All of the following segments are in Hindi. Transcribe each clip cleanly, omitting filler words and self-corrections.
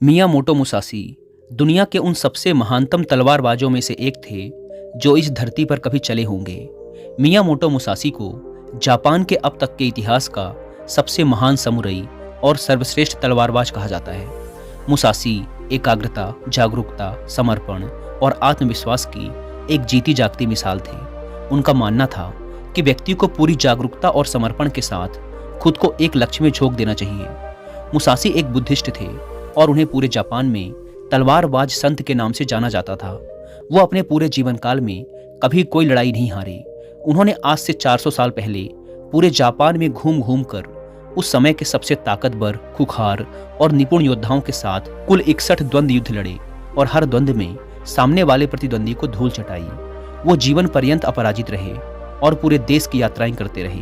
मियामोटो मुसाशी दुनिया के उन सबसे महानतम तलवारबाजों में से एक थे जो इस धरती पर कभी चले होंगे। मियामोटो मुसाशी को जापान के अब तक के इतिहास का सबसे महान समुराई और सर्वश्रेष्ठ तलवारबाज कहा जाता है। मुसाशी एकाग्रता, जागरूकता, समर्पण और आत्मविश्वास की एक जीती जागती मिसाल थे। उनका मानना था कि व्यक्ति को पूरी जागरूकता और समर्पण के साथ खुद को एक लक्ष्य में झोंक देना चाहिए। मुसाशी एक बुद्धिस्ट थे और उन्हें पूरे जापान में तलवारबाज संत के नाम से जाना जाता था। वो अपने पूरे जीवन काल में कभी कोई लड़ाई नहीं हारे। उन्होंने आज से 400 साल पहले पूरे जापान में घूम घूम कर उस समय के सबसे ताकतवर, खुखार और निपुण योद्धाओं के साथ कुल 61 द्वंद्व युद्ध लड़े और हर द्वंद्व में सामने वाले प्रतिद्वंदी को धूल चटाई। वो जीवन पर्यंत अपराजित रहे और पूरे देश की यात्राएं करते रहे।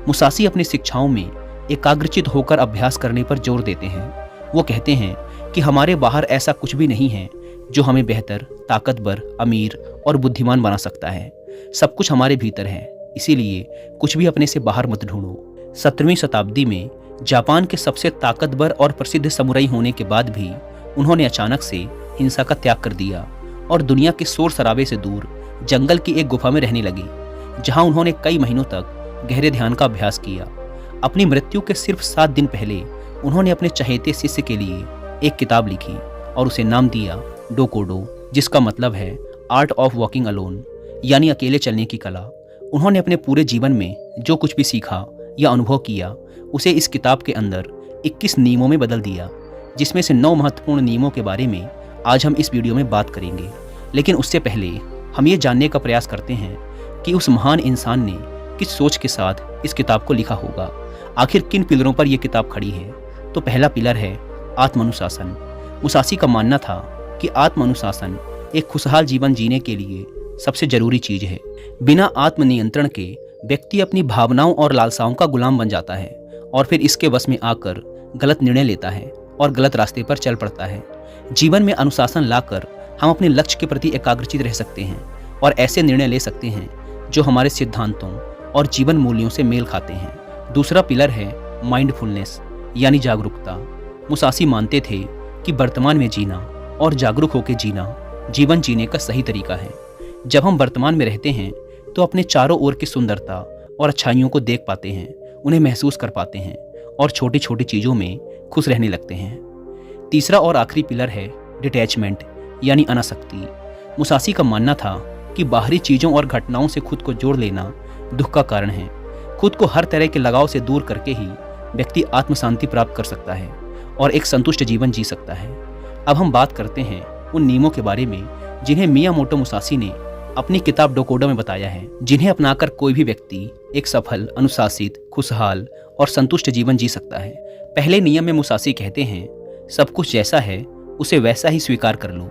मुसाशी अपनी शिक्षाओं में एकाग्रचित होकर अभ्यास करने पर जोर देते हैं। वो कहते हैं कि हमारे बाहर ऐसा कुछ भी नहीं है जो हमें बेहतर, ताकतवर, अमीर और बुद्धिमान बना सकता है। सब कुछ हमारे भीतर है, इसीलिए कुछ भी अपने से बाहर मत ढूंढो। 17वीं शताब्दी में जापान के सबसे ताकतवर और प्रसिद्ध समुराई होने के बाद भी उन्होंने अचानक से हिंसा का त्याग कर दिया और दुनिया के शोर शराबे से दूर जंगल की एक गुफा में रहने लगे, जहां उन्होंने कई महीनों तक गहरे ध्यान का अभ्यास किया। अपनी मृत्यु के सिर्फ 7 दिन पहले उन्होंने अपने चहेते शिष्य के लिए एक किताब लिखी और उसे नाम दिया डोकोडो, जिसका मतलब है आर्ट ऑफ वॉकिंग अलोन, यानी अकेले चलने की कला। उन्होंने अपने पूरे जीवन में जो कुछ भी सीखा या अनुभव किया उसे इस किताब के अंदर 21 नियमों में बदल दिया, जिसमें से 9 महत्वपूर्ण नियमों के बारे में आज हम इस वीडियो में बात करेंगे। लेकिन उससे पहले हम ये जानने का प्रयास करते हैं कि उस महान इंसान ने किस सोच के साथ इस किताब को लिखा होगा। आखिर किन पिलरों पर यह किताब खड़ी है? तो पहला पिलर है आत्मानुशासन। मुसाशी का मानना था कि आत्मानुशासन एक खुशहाल जीवन जीने के लिए सबसे जरूरी चीज है। बिना आत्मनियंत्रण के व्यक्ति अपनी भावनाओं और लालसाओं का गुलाम बन जाता है और फिर इसके वश में आकर गलत निर्णय लेता है और गलत रास्ते पर चल पड़ता है। जीवन में अनुशासन लाकर हम अपने लक्ष्य के प्रति एकाग्रचित रह सकते हैं और ऐसे निर्णय ले सकते हैं जो हमारे सिद्धांतों और जीवन मूल्यों से मेल खाते हैं। दूसरा पिलर है माइंडफुलनेस, यानी जागरूकता। मुसाशी मानते थे कि वर्तमान में जीना और जागरूक होकर जीना जीवन जीने का सही तरीका है। जब हम वर्तमान में रहते हैं तो अपने चारों ओर की सुंदरता और अच्छाइयों को देख पाते हैं, उन्हें महसूस कर पाते हैं और छोटी छोटी चीज़ों में खुश रहने लगते हैं। तीसरा और आखिरी पिलर है डिटैचमेंट, यानी अनासक्ति। मुसाशी का मानना था कि बाहरी चीज़ों और घटनाओं से खुद को जोड़ लेना दुख का कारण है। खुद को हर तरह के लगाव से दूर करके ही व्यक्ति आत्म शांति प्राप्त कर सकता है और एक संतुष्ट जीवन जी सकता है। अब हम बात करते हैं उन नियमों के बारे में जिन्हें मियामोटो मुसाशी ने अपनी किताब डोकोडो में बताया है, जिन्हें अपनाकर कोई भी व्यक्ति एक सफल, अनुशासित, खुशहाल और संतुष्ट जीवन जी सकता है। पहले नियम में मुसाशी कहते हैं, सब कुछ जैसा है उसे वैसा ही स्वीकार कर लो।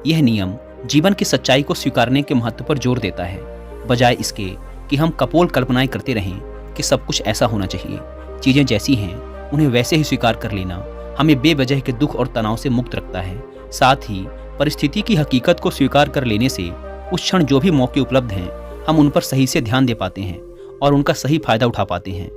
यह नियम जीवन की सच्चाई को स्वीकारने के महत्व पर जोर देता है, बजाय इसके कि हम कपोल कल्पनाएं करते रहें कि सब कुछ ऐसा होना चाहिए। चीज़ें जैसी हैं उन्हें वैसे ही स्वीकार कर लेना हमें बेवजह के दुख और तनाव से मुक्त रखता है। साथ ही परिस्थिति की हकीकत को स्वीकार कर लेने से उस क्षण जो भी मौके उपलब्ध हैं हम उन पर सही से ध्यान दे पाते हैं और उनका सही फायदा उठा पाते हैं।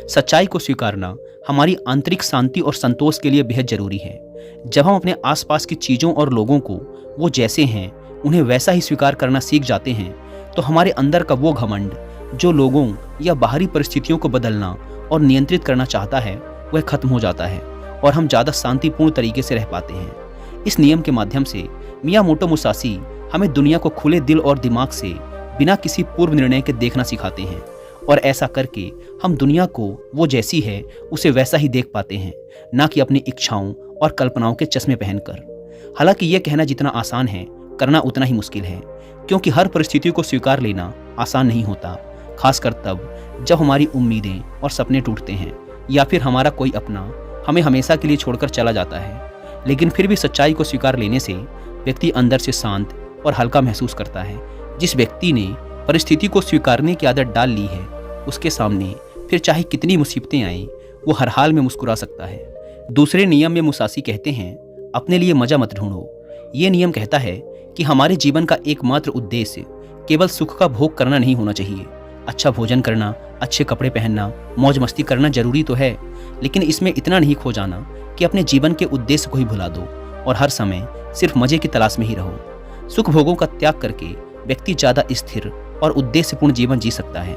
सच्चाई को स्वीकारना हमारी आंतरिक शांति और संतोष के लिए बेहद जरूरी है। जब हम अपने आसपास की चीज़ों और लोगों को वो जैसे हैं उन्हें वैसा ही स्वीकार करना सीख जाते हैं तो हमारे अंदर का वो घमंड जो लोगों या बाहरी परिस्थितियों को बदलना और नियंत्रित करना चाहता है वह खत्म हो जाता है और हम ज़्यादा शांतिपूर्ण तरीके से रह पाते हैं। इस नियम के माध्यम से मियामोटो मुसाशी हमें दुनिया को खुले दिल और दिमाग से बिना किसी पूर्व निर्णय के देखना सिखाते हैं और ऐसा करके हम दुनिया को वो जैसी है उसे वैसा ही देख पाते हैं, ना कि अपनी इच्छाओं और कल्पनाओं के चश्मे पहनकर। हालांकि ये कहना जितना आसान है करना उतना ही मुश्किल है, क्योंकि हर परिस्थिति को स्वीकार लेना आसान नहीं होता, खासकर तब जब हमारी उम्मीदें और सपने टूटते हैं या फिर हमारा कोई अपना हमें हमेशा के लिए छोड़कर चला जाता है। लेकिन फिर भी सच्चाई को स्वीकार लेने से व्यक्ति अंदर से शांत और हल्का महसूस करता है। जिस व्यक्ति ने परिस्थिति को स्वीकारने की आदत डाल ली है उसके सामने फिर चाहे कितनी मुसीबतें आएं वो हर हाल में मुस्कुरा सकता है। दूसरे नियम में मुसाशी कहते हैं, अपने लिए मजा मत ढूंढो। ये नियम कहता है कि हमारे जीवन का एकमात्र उद्देश्य केवल सुख का भोग करना नहीं होना चाहिए। अच्छा भोजन करना, अच्छे कपड़े पहनना, मौज मस्ती करना जरूरी तो है, लेकिन इसमें इतना नहीं खो जाना कि अपने जीवन के उद्देश्य को ही भुला दो और हर समय सिर्फ मजे की तलाश में ही रहो। सुख भोगों का त्याग करके व्यक्ति ज़्यादा स्थिर और उद्देश्यपूर्ण जीवन जी सकता है।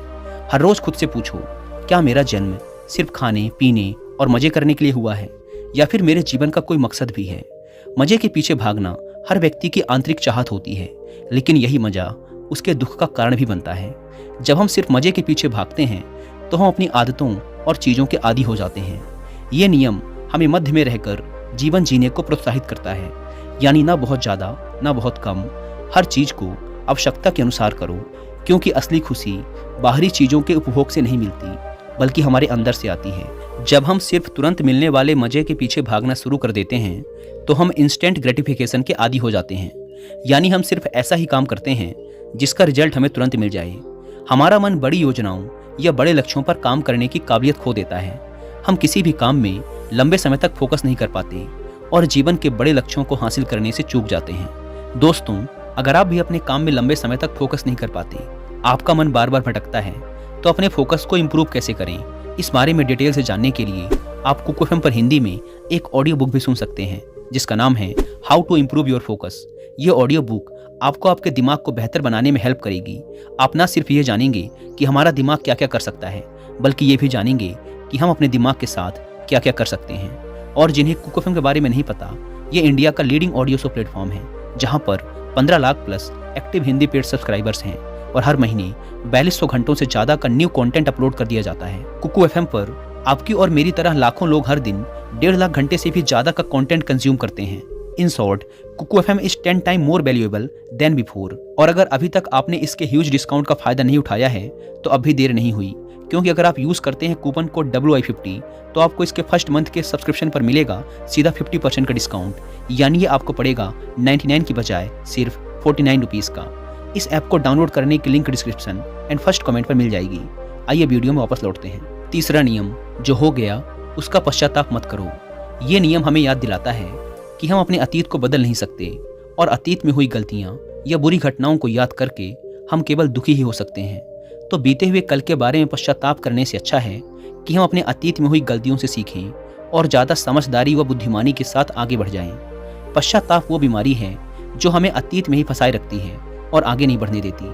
हर रोज खुद से पूछो, क्या मेरा जन्म सिर्फ खाने पीने और मजे करने के लिए हुआ है या फिर मेरे जीवन का कोई मकसद भी है। मजे के पीछे भागना हर व्यक्ति की आंतरिक चाहत होती है, लेकिन यही मजा उसके दुख का कारण भी बनता है। जब हम सिर्फ मजे के पीछे भागते हैं तो हम अपनी आदतों और चीज़ों के आदी हो जाते हैं। ये नियम हमें मध्य में रहकर जीवन जीने को प्रोत्साहित करता है, यानी ना बहुत ज़्यादा ना बहुत कम। हर चीज़ को आवश्यकता के अनुसार करो, क्योंकि असली खुशी बाहरी चीज़ों के उपभोग से नहीं मिलती बल्कि हमारे अंदर से आती है। जब हम सिर्फ तुरंत मिलने वाले मजे के पीछे भागना शुरू कर देते हैं तो हम इंस्टेंट ग्रेटिफिकेशन के आदी हो जाते हैं, यानी हम सिर्फ ऐसा ही काम करते हैं जिसका रिजल्ट हमें तुरंत मिल जाए। हमारा मन बड़ी योजनाओं या बड़े लक्ष्यों पर काम करने की काबिलियत खो देता है। हम किसी भी काम में लंबे समय तक फोकस नहीं कर पाते और जीवन के बड़े लक्ष्यों को हासिल करने से चूक जाते हैं। दोस्तों, अगर आप भी अपने काम में लंबे समय तक फोकस नहीं कर पाते, आपका मन बार बार भटकता है, तो अपने फोकस को इम्प्रूव कैसे करें, इस बारे में डिटेल से जानने के लिए आप कुकू एफएम पर हिंदी में एक ऑडियो बुक भी सुन सकते हैं जिसका नाम है how to improve your focus. ये ऑडियो बुक आपको आपके दिमाग को बेहतर बनाने में हेल्प करेगी। आप ना सिर्फ ये जानेंगे कि हमारा दिमाग क्या क्या कर सकता है, बल्कि ये भी जानेंगे कि हम अपने दिमाग के साथ क्या क्या कर सकते हैं। और जिन्हें कुकू एफएम के बारे में नहीं पता, ये इंडिया का लीडिंग ऑडियो शो प्लेटफॉर्म है जहाँ पर 15 lakh plus active Hindi paid subscribers हैं और हर महीने 4200 घंटों से ज़्यादा का न्यू कंटेंट अपलोड कर दिया जाता है। कुकू एफएम पर आपकी और मेरी तरह लाखों लोग हर दिन 1.5 लाख घंटे से भी ज़्यादा का कंटेंट कंज्यूम करते हैं। In short, Kuku FM is 10 time more valuable than before. और अगर अभी तक आपने इसके ह्यूज डिस्काउंट का फायदा नहीं उठाया है तो अब भी देर नहीं हुई, क्योंकि अगर आप यूज़ करते हैं कूपन कोड WI50 तो आपको इसके फर्स्ट मंथ के सब्सक्रिप्शन पर मिलेगा सीधा 50% का डिस्काउंट, यानी ये आपको पड़ेगा 99 की बजाय सिर्फ 49 रुपीज़ का। इस ऐप को डाउनलोड करने की link description and first comment पर मिल जाएगी। आइए वीडियो में वापस लौटते हैं। तीसरा नियम, जो हो गया उसका पश्चाताप मत करो। ये नियम हमें याद दिलाता है कि हम अपने अतीत को बदल नहीं सकते और अतीत में हुई गलतियाँ या बुरी घटनाओं को याद करके हम केवल दुखी ही हो सकते हैं। तो बीते हुए कल के बारे में पश्चाताप करने से अच्छा है कि हम अपने अतीत में हुई गलतियों से सीखें और ज़्यादा समझदारी व बुद्धिमानी के साथ आगे बढ़ जाएं। पश्चाताप वो बीमारी है जो हमें अतीत में ही फंसाए रखती है और आगे नहीं बढ़ने देती।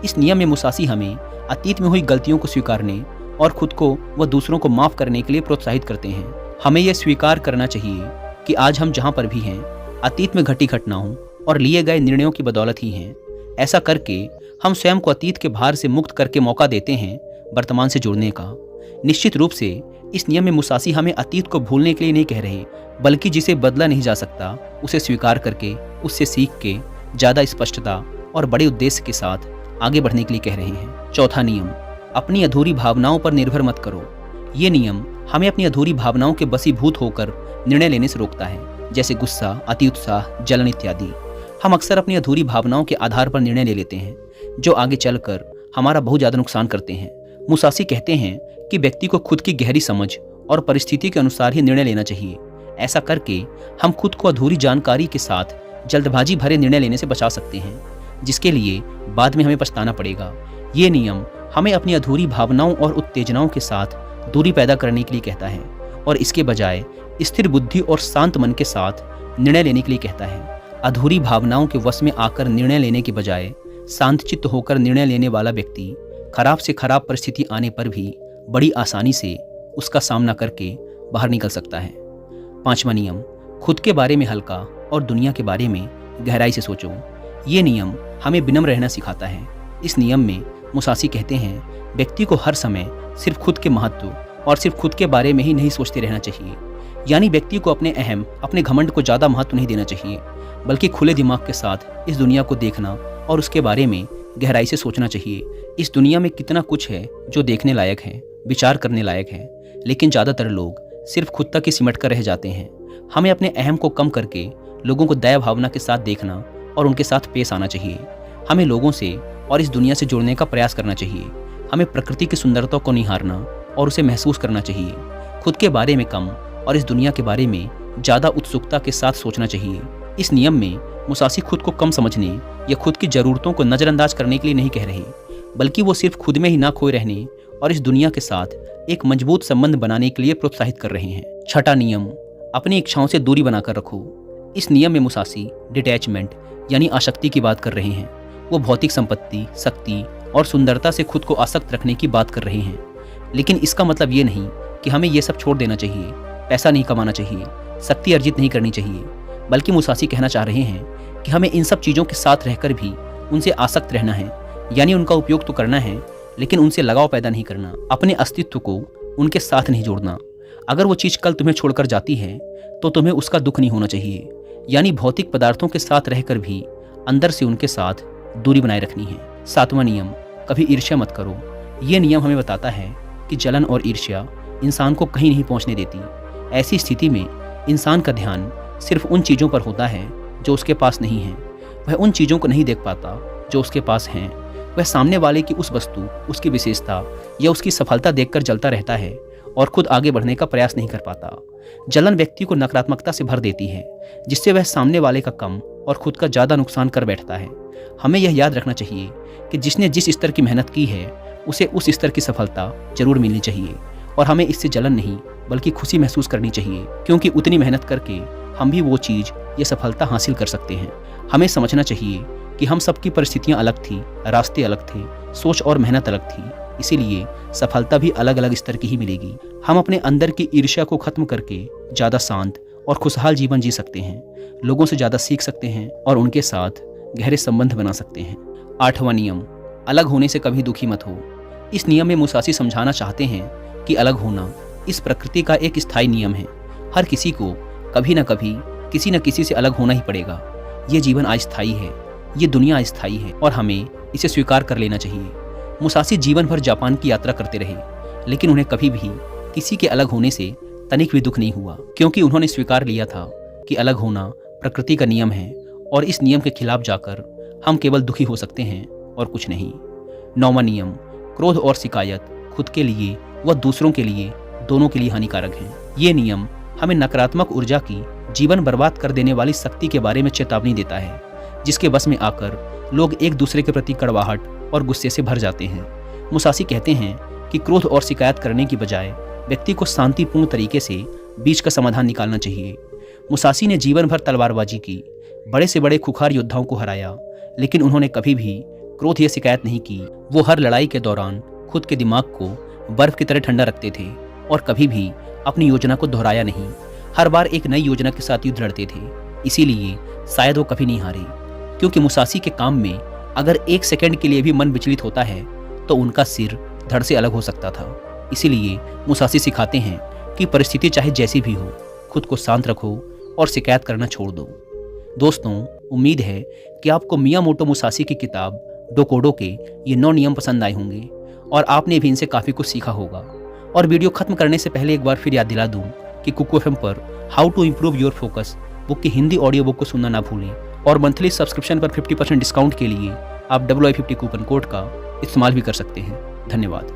इस नियम में मुसासी हमें अतीत में हुई गलतियों को स्वीकारने और खुद को व दूसरों को माफ़ करने के लिए प्रोत्साहित करते हैं। हमें यह स्वीकार करना चाहिए कि आज हम जहाँ पर भी हैं, अतीत में घटी घटनाओं और लिए गए निर्णयों की बदौलत ही हैं। ऐसा करके हम स्वयं को अतीत के भार से मुक्त करके मौका देते हैं वर्तमान से जुड़ने का। निश्चित रूप से इस नियम में मुसासी हमें अतीत को भूलने के लिए नहीं कह रहे, बल्कि जिसे बदला नहीं जा सकता उसे स्वीकार करके, उससे सीख के ज़्यादा स्पष्टता और बड़े उद्देश्य के साथ आगे बढ़ने के लिए कह रहे हैं। चौथा नियम, अपनी अधूरी भावनाओं पर निर्भर मत करो। ये नियम हमें अपनी अधूरी भावनाओं के वशीभूत होकर निर्णय लेने से रोकता है, जैसे गुस्सा, अति उत्साह, जलन इत्यादि। हम अक्सर अपनी अधूरी भावनाओं के आधार पर निर्णय ले लेते हैं जो आगे चलकर हमारा बहुत ज़्यादा नुकसान करते हैं। मुसासी कहते हैं कि व्यक्ति को खुद की गहरी समझ और परिस्थिति के अनुसार ही निर्णय लेना चाहिए। ऐसा करके हम खुद को अधूरी जानकारी के साथ जल्दबाजी भरे निर्णय लेने से बचा सकते हैं, जिसके लिए बाद में हमें पछताना पड़ेगा। ये नियम हमें अपनी अधूरी भावनाओं और उत्तेजनाओं के साथ दूरी पैदा करने के लिए कहता है और इसके बजाय स्थिर बुद्धि और शांत मन के साथ निर्णय लेने के लिए कहता है। अधूरी भावनाओं के वश में आकर निर्णय लेने के बजाय शांतचित्त होकर निर्णय लेने वाला व्यक्ति खराब से खराब परिस्थिति आने पर भी बड़ी आसानी से उसका सामना करके बाहर निकल सकता है। पांचवा नियम, खुद के बारे में हल्का और दुनिया के बारे में गहराई से सोचो। ये नियम हमें विनम्र रहना सिखाता है। इस नियम में मुसासी कहते हैं, व्यक्ति को हर समय सिर्फ खुद के महत्व और सिर्फ खुद के बारे में ही नहीं सोचते रहना चाहिए। यानी व्यक्ति को अपने घमंड को ज़्यादा महत्व नहीं देना चाहिए, बल्कि खुले दिमाग के साथ इस दुनिया को देखना और उसके बारे में गहराई से सोचना चाहिए। इस दुनिया में कितना कुछ है जो देखने लायक है, विचार करने लायक है, लेकिन ज़्यादातर लोग सिर्फ खुद तक ही सिमट कर रह जाते हैं। हमें अपने अहम को कम करके लोगों को दया भावना के साथ देखना और उनके साथ पेश आना चाहिए। हमें लोगों से और इस दुनिया से जुड़ने का प्रयास करना चाहिए। हमें प्रकृति की सुंदरता को निहारना और उसे महसूस करना चाहिए। खुद के बारे में कम और इस दुनिया के बारे में ज़्यादा उत्सुकता के साथ सोचना चाहिए। इस नियम में मुसासी खुद को कम समझने या खुद की ज़रूरतों को नज़रअंदाज करने के लिए नहीं कह रहे, बल्कि वो सिर्फ खुद में ही ना खोए रहने और इस दुनिया के साथ एक मजबूत संबंध बनाने के लिए प्रोत्साहित कर रहे हैं। छठा नियम, अपनी इच्छाओं से दूरी बनाकर रखो। इस नियम में मुसासी डिटैचमेंट यानी आसक्ति की बात कर रहे हैं। वो भौतिक संपत्ति, शक्ति और सुंदरता से खुद को आसक्त रखने की बात कर रहे हैं। लेकिन इसका मतलब ये नहीं कि हमें ये सब छोड़ देना चाहिए, पैसा नहीं कमाना चाहिए, शक्ति अर्जित नहीं करनी चाहिए, बल्कि मुसासी कहना चाह रहे हैं कि हमें इन सब चीज़ों के साथ रहकर भी उनसे आसक्त रहना है, यानी उनका उपयोग तो करना है लेकिन उनसे लगाव पैदा नहीं करना, अपने अस्तित्व को उनके साथ नहीं जोड़ना। अगर वो चीज़ कल तुम्हें छोड़कर जाती है तो तुम्हें उसका दुख नहीं होना चाहिए, यानी भौतिक पदार्थों के साथ रहकर भी अंदर से उनके साथ दूरी बनाए रखनी है। 7वां नियम, कभी ईर्ष्या मत करो। ये नियम हमें बताता है कि जलन और ईर्ष्या इंसान को कहीं नहीं पहुंचने देती। ऐसी स्थिति में इंसान का ध्यान सिर्फ उन चीज़ों पर होता है जो उसके पास नहीं है। वह उन चीज़ों को नहीं देख पाता जो उसके पास हैं। वह सामने वाले की उस वस्तु, उसकी विशेषता या उसकी सफलता देखकर जलता रहता है और खुद आगे बढ़ने का प्रयास नहीं कर पाता। जलन व्यक्ति को नकारात्मकता से भर देती है, जिससे वह सामने वाले का कम और खुद का ज़्यादा नुकसान कर बैठता है। हमें यह याद रखना चाहिए कि जिसने जिस स्तर की मेहनत की है उसे उस स्तर की सफलता जरूर मिलनी चाहिए और हमें इससे जलन नहीं बल्कि खुशी महसूस करनी चाहिए, क्योंकि उतनी मेहनत करके हम भी वो चीज़ या सफलता हासिल कर सकते हैं। हमें समझना चाहिए कि हम सबकी परिस्थितियाँ अलग थी, रास्ते अलग थे, सोच और मेहनत अलग थी, इसीलिए सफलता भी अलग अलग स्तर की ही मिलेगी। हम अपने अंदर की ईर्ष्या को खत्म करके ज़्यादा शांत और खुशहाल जीवन जी सकते हैं, लोगों से ज़्यादा सीख सकते हैं और उनके साथ गहरे संबंध बना सकते हैं। 8वां नियम, अलग होने से कभी दुखी मत हो। इस नियम में मुसासी समझाना चाहते हैं कि अलग होना इस प्रकृति का एक स्थायी नियम है। हर किसी को कभी न कभी किसी न किसी से अलग होना ही पड़ेगा। ये जीवन अस्थायी है, ये दुनिया अस्थायी है और हमें इसे स्वीकार कर लेना चाहिए। मुसासी जीवन भर जापान की यात्रा करते रहे, लेकिन उन्हें कभी भी किसी के अलग होने से तनिक भी दुख नहीं हुआ, क्योंकि उन्होंने स्वीकार लिया था कि अलग होना प्रकृति का नियम है और इस नियम के खिलाफ जाकर हम केवल दुखी हो सकते हैं और कुछ नहीं। 9वां नियम, क्रोध और शिकायत खुद के लिए व दूसरों के लिए, दोनों के लिए हानिकारक हैं। ये नियम हमें नकारात्मक ऊर्जा की, जीवन बर्बाद कर देने वाली शक्ति के बारे में चेतावनी देता है, जिसके बस में आकर लोग एक दूसरे के प्रति कड़वाहट और गुस्से से भर जाते हैं। मुसासी कहते हैं कि क्रोध और शिकायत करने की बजाय व्यक्ति को शांतिपूर्ण तरीके से बीच का समाधान निकालना चाहिए। मुसासी ने जीवन भर तलवारबाजी की, बड़े से बड़े खुखार योद्धाओं को हराया, लेकिन उन्होंने कभी भी क्रोध या शिकायत नहीं की। वो हर लड़ाई के दौरान खुद के दिमाग को बर्फ की तरह ठंडा रखते थे और कभी भी अपनी योजना को दोहराया नहीं। हर बार एक नई योजना के साथ युद्ध लड़ते थे, इसीलिए शायद वो कभी नहीं हारे, क्योंकि मुसासी के काम में अगर एक सेकंड के लिए भी मन विचलित होता है तो उनका सिर धड़ से अलग हो सकता था। इसीलिए मुसासी सिखाते हैं कि परिस्थिति चाहे जैसी भी हो, खुद को शांत रखो और शिकायत करना छोड़ दो। दोस्तों, उम्मीद है कि आपको मियामोटो मुसासी की किताब डोकोडो के ये 9 नियम पसंद आए होंगे और आपने भी इनसे काफ़ी कुछ सीखा होगा। और वीडियो खत्म करने से पहले एक बार फिर याद दिला दूं कि कुकू एफएम पर how to improve your focus book की हिंदी ऑडियो बुक को सुनना ना भूलें और मंथली सब्सक्रिप्शन पर 50% डिस्काउंट के लिए आप WI50 कूपन कोड का इस्तेमाल भी कर सकते हैं। धन्यवाद।